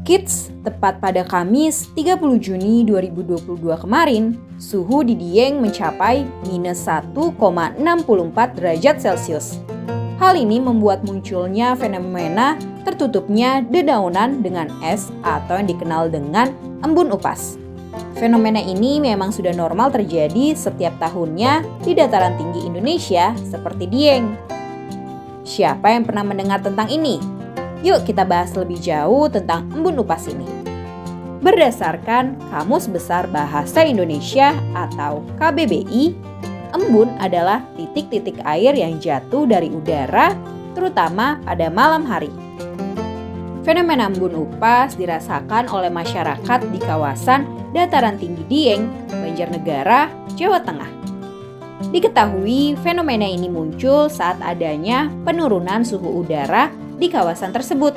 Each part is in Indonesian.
Kids, tepat pada Kamis 30 Juni 2022 kemarin, suhu di Dieng mencapai minus 1,64 derajat Celcius. Hal ini membuat munculnya fenomena tertutupnya dedaunan dengan es atau yang dikenal dengan embun upas. Fenomena ini memang sudah normal terjadi setiap tahunnya di dataran tinggi Indonesia seperti Dieng. Siapa yang pernah mendengar tentang ini? Yuk kita bahas lebih jauh tentang embun upas ini. Berdasarkan Kamus Besar Bahasa Indonesia atau KBBI, embun adalah titik-titik air yang jatuh dari udara, terutama pada malam hari. Fenomena embun upas dirasakan oleh masyarakat di kawasan dataran tinggi Dieng, Banjarnegara, Jawa Tengah. Diketahui fenomena ini muncul saat adanya penurunan suhu udara di kawasan tersebut.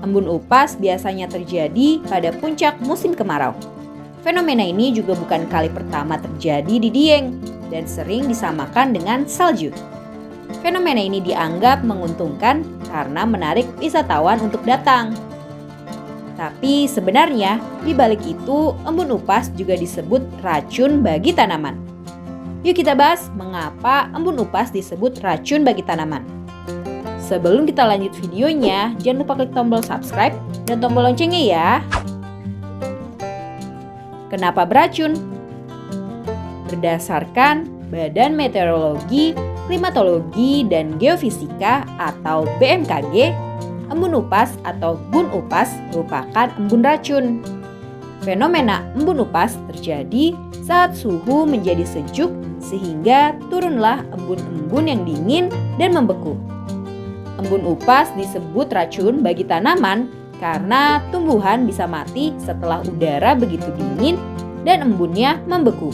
Embun upas biasanya terjadi pada puncak musim kemarau. Fenomena ini juga bukan kali pertama terjadi di Dieng dan sering disamakan dengan salju. Fenomena ini dianggap menguntungkan karena menarik wisatawan untuk datang. Tapi sebenarnya di balik itu embun upas juga disebut racun bagi tanaman. Yuk kita bahas mengapa embun upas disebut racun bagi tanaman. Sebelum kita lanjut videonya, jangan lupa klik tombol subscribe dan tombol loncengnya ya. Kenapa beracun? Berdasarkan Badan Meteorologi, Klimatologi, dan Geofisika atau BMKG, embun upas atau bun upas merupakan embun racun. Fenomena embun upas terjadi saat suhu menjadi sejuk sehingga turunlah embun-embun yang dingin dan membeku. Embun upas disebut racun bagi tanaman karena tumbuhan bisa mati setelah udara begitu dingin dan embunnya membeku.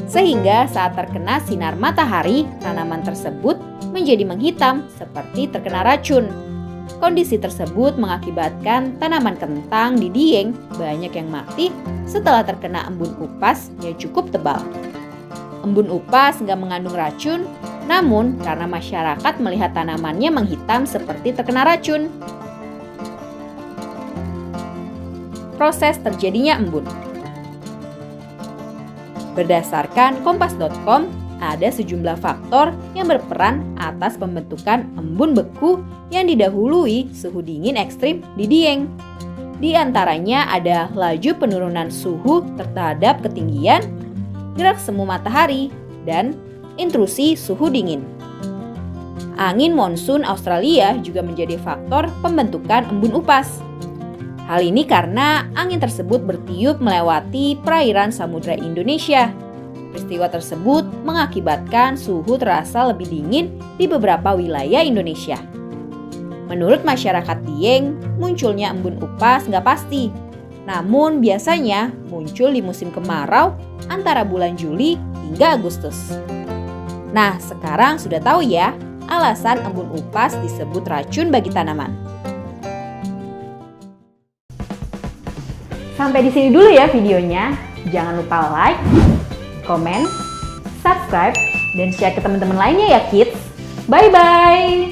Sehingga saat terkena sinar matahari, tanaman tersebut menjadi menghitam seperti terkena racun. Kondisi tersebut mengakibatkan tanaman kentang di Dieng banyak yang mati setelah terkena embun upas yang cukup tebal. Embun upas nggak mengandung racun, namun karena masyarakat melihat tanamannya menghitam seperti terkena racun. Proses terjadinya embun. Berdasarkan kompas.com, ada sejumlah faktor yang berperan atas pembentukan embun beku yang didahului suhu dingin ekstrim di Dieng. Di antaranya ada laju penurunan suhu terhadap ketinggian, gerak semu matahari, dan intrusi suhu dingin. Angin monsun Australia juga menjadi faktor pembentukan embun upas. Hal ini karena angin tersebut bertiup melewati perairan Samudra Indonesia. Peristiwa tersebut mengakibatkan suhu terasa lebih dingin di beberapa wilayah Indonesia. Menurut masyarakat Dieng, munculnya embun upas nggak pasti. Namun biasanya muncul di musim kemarau antara bulan Juli hingga Agustus. Nah, sekarang sudah tahu ya alasan embun upas disebut racun bagi tanaman. Sampai di sini dulu ya videonya. Jangan lupa like, komen, subscribe, dan share ke teman-teman lainnya ya kids. Bye-bye!